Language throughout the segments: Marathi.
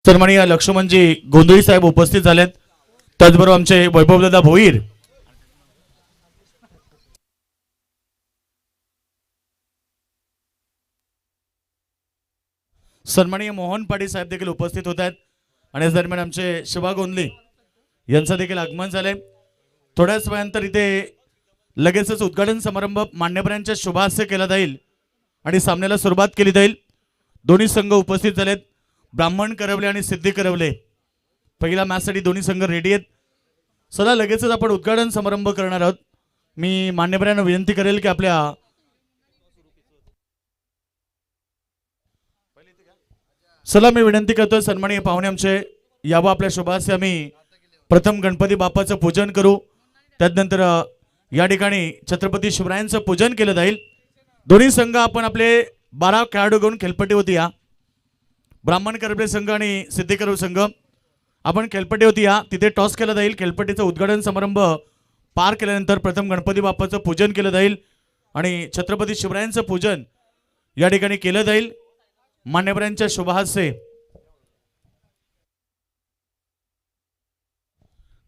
सन्माननीय लक्ष्मणजी गोंधळी साहेब उपस्थित झालेत. त्याचबरोबर आमचे वैभवदादा भोईर, सन्माननीय मोहन पाटील साहेब देखील उपस्थित होत आहेत आणि या दरम्यान आमचे शिवा गोंधळे यांचं देखील आगमन झालंय. थोड्याच वेळानंतर इथे लगेचच उद्घाटन समारंभ मान्यवरांच्या शुभहस्ते केला जाईल आणि सामन्याला सुरुवात केली जाईल. दोन्ही संघ उपस्थित झालेत. ब्राह्मण करवले आणि सिद्धी करवले पहिला मॅचसाठी दोन्ही संघ रेडी आहेत. चला लगेचच आपण उद्घाटन समारंभ करणार आहोत. मी मान्यवरांना विनंती करेल की आपल्या चला मी विनंती करतोय सन्माननीय पाहुणे आमचे यावं आपल्या शुभास्ते. आम्ही प्रथम गणपती बाप्पाचं पूजन करू. त्यानंतर या ठिकाणी छत्रपती शिवरायांचं पूजन केलं जाईल. दोन्ही संघ आपण आपले 12 खेळाडू घेऊन खेळपट्टीवरती या. ब्राह्मण करवले संघ आणि सिद्धी करवले संघ आपण खेळपट्टीवरती या. तिथे टॉस केला जाईल. खेळपट्टीचं उद्घाटन समारंभ पार केल्यानंतर प्रथम गणपती बाप्पाचं पूजन केलं जाईल आणि छत्रपती शिवरायांचं पूजन या ठिकाणी केलं जाईल मान्यवरांच्या शुभहस्ते.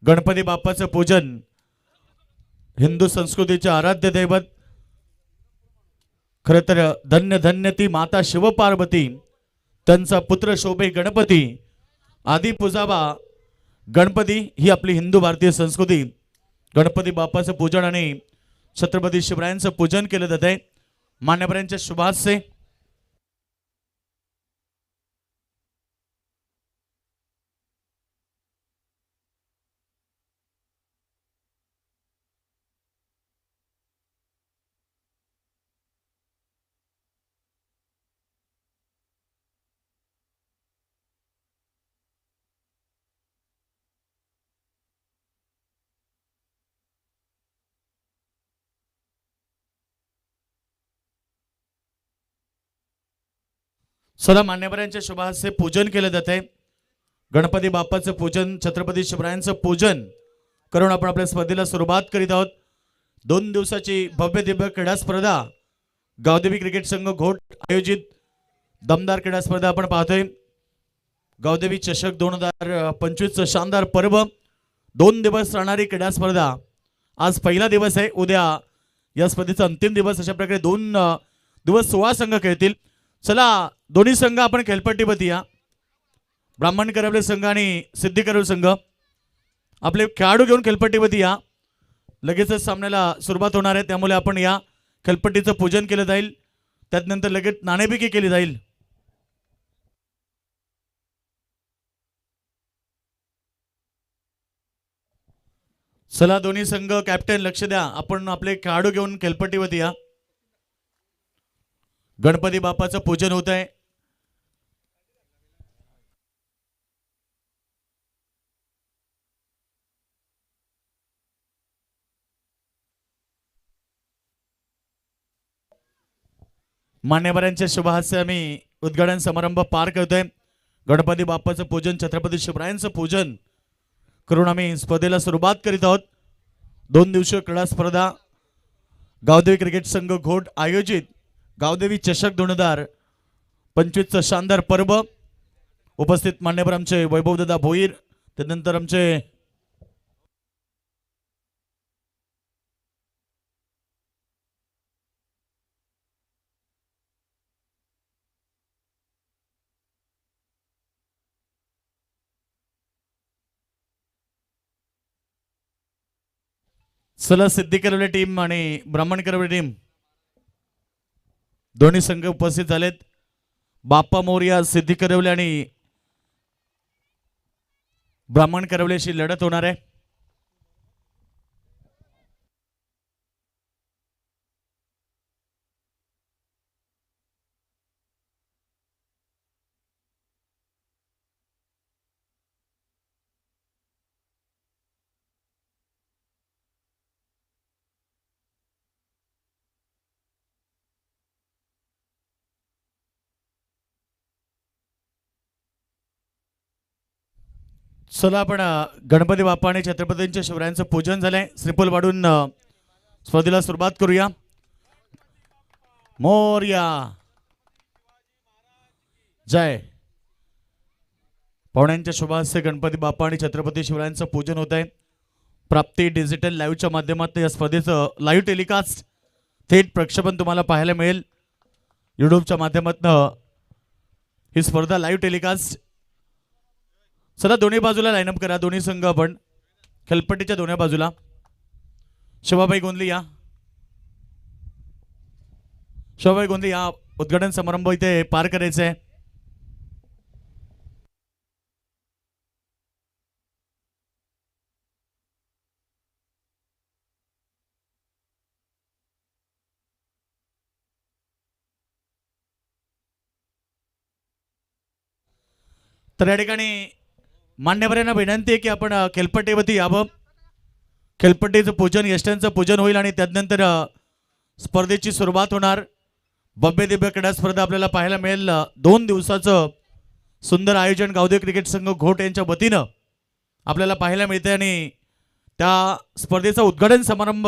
गणपती बाप्पाचं पूजन हिंदू संस्कृतीचे आराध्य दैवत. खरं तर धन्य धन्य ती माता शिवपार्वती, त्यांचा पुत्र शोभे गणपती. आदी पूजावा गणपती ही आपली हिंदू भारतीय संस्कृती. गणपती बाप्पाचं पूजन आणि छत्रपती शिवरायांचं पूजन केलं जातंय मान्यवरांच्या शुभहस्ते. सदा मान्यवरांच्या शुभहस्ते पूजन केलं जातंय. गणपती बाप्पाचं पूजन, छत्रपती शिवरायांचं पूजन करून आपण आपल्या स्पर्धेला सुरुवात करीत आहोत. 2 दिवसाची भव्य दिव्य क्रीडा स्पर्धा गावदेवी क्रिकेट संघ घोट आयोजित दमदार क्रीडा स्पर्धा आपण पाहतोय. गावदेवी चषक 2025 शानदार पर्व. 2 दिवस राहणारी क्रीडा स्पर्धा. आज पहिला दिवस आहे, उद्या या स्पर्धेचा अंतिम दिवस. अशा प्रकारे 2 दिवस 16 संघ खेळतील. चला दोन्ही संघ आपण खेळपट्टीवरती या. ब्राह्मण करवले संघ आणि सिद्धी करवले संघ आपले खेळाडू घेऊन खेळपट्टीवरती या. लगेचच सामन्याला सुरुवात होणार आहे, त्यामुळे आपण या खेळपट्टीचं पूजन केलं जाईल. त्यानंतर लगेच नाणेफेकी केली जाईल. चला दोन्ही संघ कॅप्टन लक्ष द्या. आपण आपले खेळाडू घेऊन खेळपट्टीवरती या. गणपती बाप्पाचं पूजन होत आहे. मान्यवरांच्या शुभहस्ते आम्ही उद्घाटन समारंभ पार करतोय. गणपती बाप्पाचं पूजन, छत्रपती शिवरायांचं पूजन करून आम्ही स्पर्धेला सुरुवात करीत आहोत. 2 दिवसीय क्रीडा स्पर्धा गावदेवी क्रिकेट संघ घोट आयोजित गावदेवी चषक 2025 शानदार पर्व. उपस्थित मान्यवर आमचे वैभवदादा भोईर, त्यानंतर आमचे चला सिद्धी करवले टीम आणि ब्राह्मण करवले टीम दोन्ही संघ उपस्थित झालेत. बाप्पा मोरया सिद्धी करवले आणि ब्राह्मण करवलेशी लढत होणार आहे. चला आपण गणपती बाप्पा आणि छत्रपतींच्या शिवरायांचं पूजन झालंय. श्रीफूल वाढून स्पर्धेला सुरुवात करूया. मोरया जय. पाहुण्यांच्या शुभ हस्ते गणपती बाप्पा आणि छत्रपती शिवरायांचं पूजन होत आहे। प्राप्ती डिजिटल लाईव्हच्या माध्यमातून या स्पर्धेचं लाईव्ह टेलिकास्ट थेट प्रक्षेपण तुम्हाला पाहायला मिळेल। यूट्यूबच्या माध्यमातून ही स्पर्धा लाईव्ह टेलिकास्ट। चला दोन्ही बाजूला लाईनअप करा, दोन्ही संघ आपण खेळपट्टीच्या दोन्ही बाजूला। शोभाबाई गोंदली या, शोभाबाई गोंदली या, उद्घाटन समारंभ इथे पार करायचा आहे। तर या ठिकाणी मान्यवरांना विनंती आहे की आपण खेळपट्टीवरती यावं। खेळपट्टीचं पूजन, यष्ट्यांचं पूजन होईल आणि त्यानंतर स्पर्धेची सुरुवात होणार। भव्य दिव्य क्रीडा स्पर्धा आपल्याला पाहायला मिळेल। 2 दिवसाचं सुंदर आयोजन गावदे क्रिकेट संघ घोट यांच्या वतीनं आपल्याला पाहायला मिळते आणि त्या स्पर्धेचा उद्घाटन समारंभ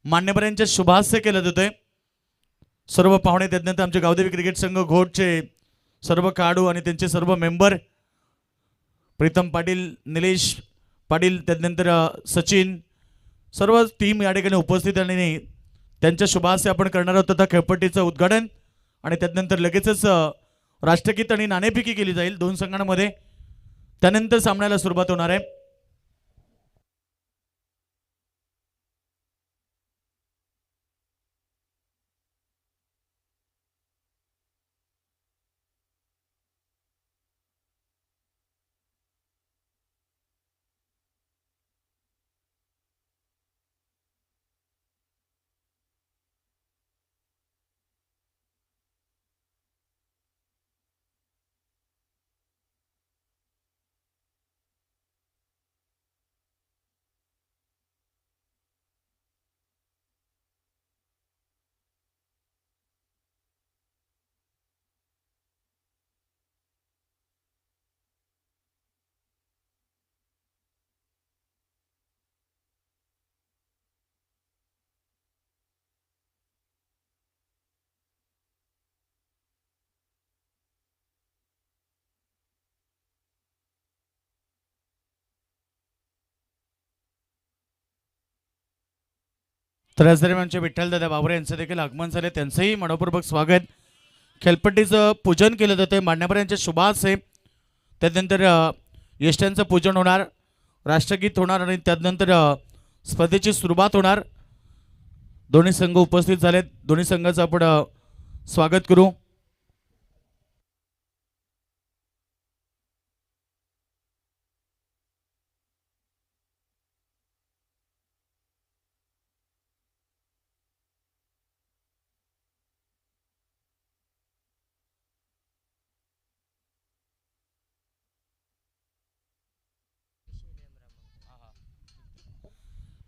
मान्यवरांच्या शुभास्ते केला जातोय। सर्व पाहुणे, त्यानंतर आमचे गावदेवी क्रिकेट संघ घोटचे सर्व खेळाडू आणि त्यांचे सर्व मेंबर, प्रीतम पाटील, निलेश पाटील, त्यानंतर सचिन, सर्व टीम या ठिकाणी उपस्थित आणि त्यांच्या शुभास्ते आपण करणार आहोत त्या खेळपट्टीचं उद्घाटन आणि त्यानंतर लगेचच राष्ट्रगीत आणि नाणेफेकी केली जाईल 2 संघांमध्ये। त्यानंतर सामन्याला सुरुवात होणार आहे। तर याच दरम्यान आमचे विठ्ठल दादा बाबरे यांचं देखील आगमन झाले, त्यांचंही मनपूर्वक स्वागत। खेळपट्टीचं पूजन केलं जातं मान्यवरांच्या शुभास्ते, त्यानंतर यष्ट्यांचं पूजन होणार, राष्ट्रगीत होणार आणि त्यानंतर स्पर्धेची सुरुवात होणार। दोन्ही संघ उपस्थित झालेत, दोन्ही संघाचं आपण स्वागत करू।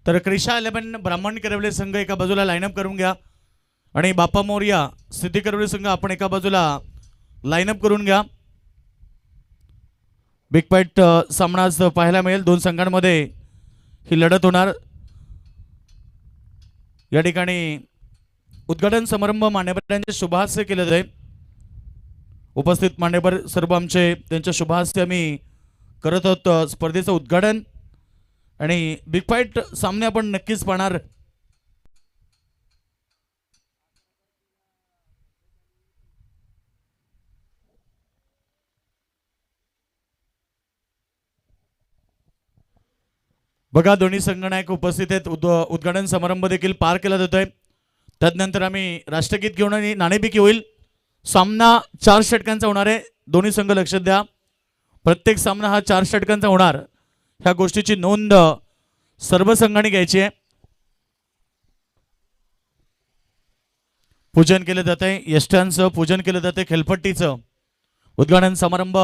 तर क्रिशा 11 ब्राह्मण करवले संघ एका बाजूला लाईनअप करून घ्या आणि बाप्पा मोरया सिद्धी करवले संघ आपण एका बाजूला लाईनअप करून घ्या। बिग फाईट सामना आज पाहायला मिळेल, 2 संघांमध्ये ही लढत होणार। या ठिकाणी उद्घाटन समारंभ मान्यवरांच्या शुभहस्ते केले जाईल। उपस्थित मान्यवर सर्व आमचे त्यांच्या शुभहस्ते आम्ही करत आहोत स्पर्धेचं उद्घाटन आणि बिग फाईट सामने आपण नक्कीच पाहणार। बघा दोन्ही संघनायक उपस्थित आहेत, उद्घाटन समारंभ देखील पार केला जातोय। त्यानंतर आम्ही राष्ट्रगीत घेऊन आणि नाणेफेकी होईल। सामना 4 षटकांचा होणार आहे, दोन्ही संघ लक्षात द्या, प्रत्येक सामना हा 4 षटकांचा होणार। ह्या गोष्टीची नोंद सर्व संघांनी घ्यायची आहे। पूजन केलं जातंय, यष्ट्यांचं पूजन केलं जातंय, खेळपट्टीचं उद्घाटन समारंभ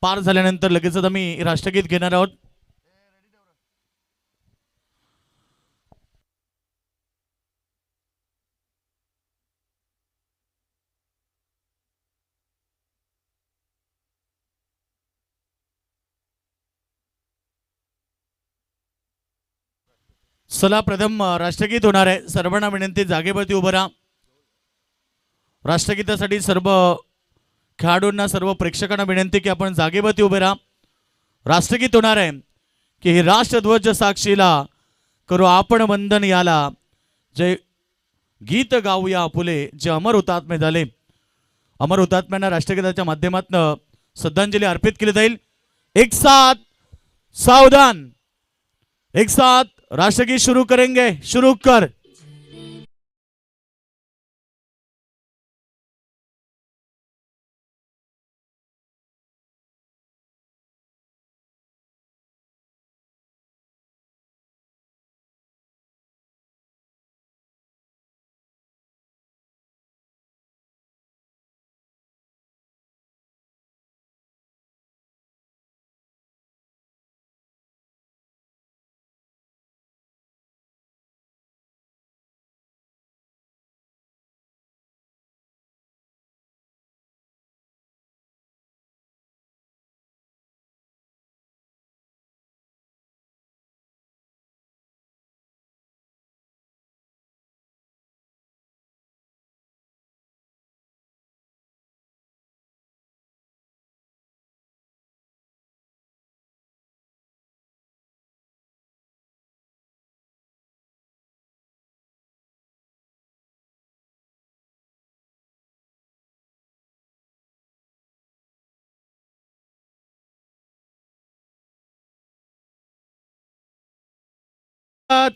पार झाल्यानंतर लगेचच आम्ही राष्ट्रगीत घेणार आहोत। चला प्रथम राष्ट्रगीत होणार आहे, सर्वांना विनंती जागेवरती उभं राहा। राष्ट्रगीतासाठी सर्व खेळाडूंना सर्व प्रेक्षकांना विनंती की आपण जागेवरती उभे राहा. राष्ट्रगीत होणार आहे की हे राष्ट्रध्वज साक्षीला करू आपण वंदन याला, जे गीत गाऊया आपुले जे अमर हुतात्मे झाले. अमर हुतात्म्यांना राष्ट्रगीताच्या माध्यमातून श्रद्धांजली अर्पित केली जाईल. एक साथ सावधान, एक साथ राष्ट्रगीत शुरू करेंगे. शुरू कर.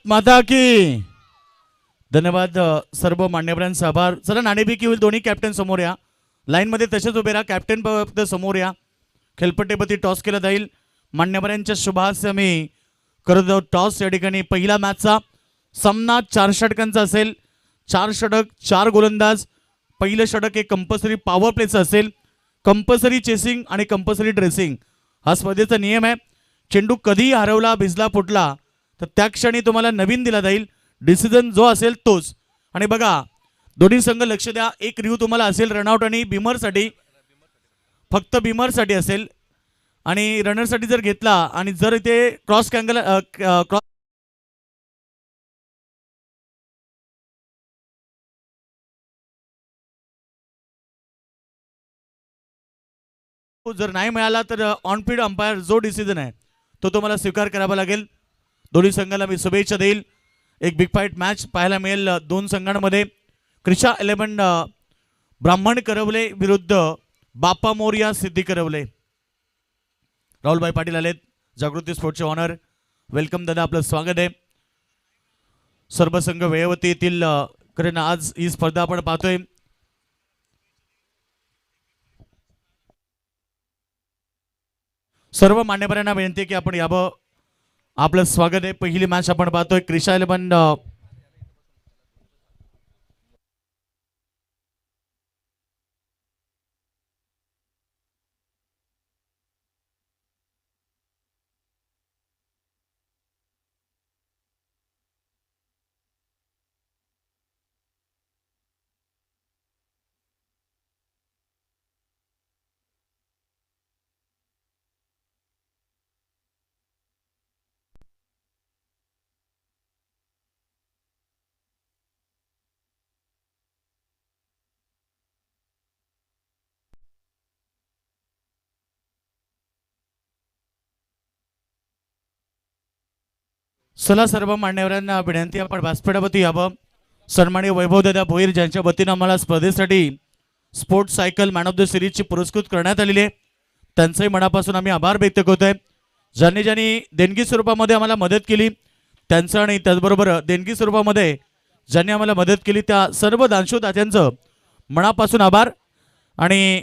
माता की धन्यवाद. सर्व मान्यवरांचा आभार. चला नाणेफेकी होईल. दोन्ही कॅप्टन समोर या. लाईन मध्ये तसेच उभे राहा. कॅप्टन फक्त समोर या. खेळपट्टीवरती टॉस केला जाईल. मान्यवरांच्या शुभास्य मी करत आहोत टॉस. या ठिकाणी पहिला मॅचचा सामना 4 षटकांचा असेल. 4 षटक 4 गोलंदाज. पहिलं षटक हे कंपल्सरी पॉवर प्लेचं असेल. कंपल्सरी चेसिंग आणि कंपल्सरी ड्रेसिंग हा स्पर्धेचा नियम आहे. चेंडू कधी हरवला, भिजला, फुटला तर त्या क्षणी तुम्हाला नवीन दिला जाईल. डिसिजन जो असेल तोच. आणि बघा दोन्ही संघ लक्ष द्या. एक रिव्ह्यू तुम्हाला असेल रनआउट आणि बिमरसाठी, फक्त बिमरसाठी असेल. आणि रनरसाठी जर घेतला आणि जर इथे क्रॉस कॅंगल क्रॉस जर नाही मिळाला तर ऑन फील्ड अंपायर जो डिसिजन आहे तो तुम्हाला स्वीकार करावा लागेल. दोन्ही संघाला मी शुभेच्छा देईल. एक बिग फाईट मॅच पाहायला मिळेल दोन संघांमध्ये. क्रिशा 11 ब्राह्मण करवले विरुद्ध बापा मोरिया सिद्धी करवले. राहुलभाई पाटील आलेत जागृती स्पोर्टचे ऑनर. वेलकम दादा, आपलं स्वागत आहे. सर्व संघ वेळेवरती येतील कारण आज ही स्पर्धा आपण पाहतोय. सर्व मान्यवरांना विनंती की आपण यावं. आपलं स्वागत आहे. पहिली मॅच आपण पाहतोय. क्रिशा 11 चला सर्व मान्यवरांना विनंती आपण व्यासपीठावरती यावं. सन्माननीय वैभवदादा भोईर ज्यांच्या वतीनं आम्हाला स्पर्धेसाठी sports cycle man of the सिरीजची पुरस्कृत करण्यात आलेली आहे त्यांचंही मनापासून आम्ही आभार व्यक्त करतोय. ज्यांनी ज्यांनी देणगी स्वरूपामध्ये आम्हाला मदत केली त्यांचं आणि त्याचबरोबर देणगी स्वरूपामध्ये ज्यांनी आम्हाला मदत केली त्या सर्व दानशूर दात्यांचं मनापासून आभार. आणि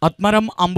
आत्माराम आंबो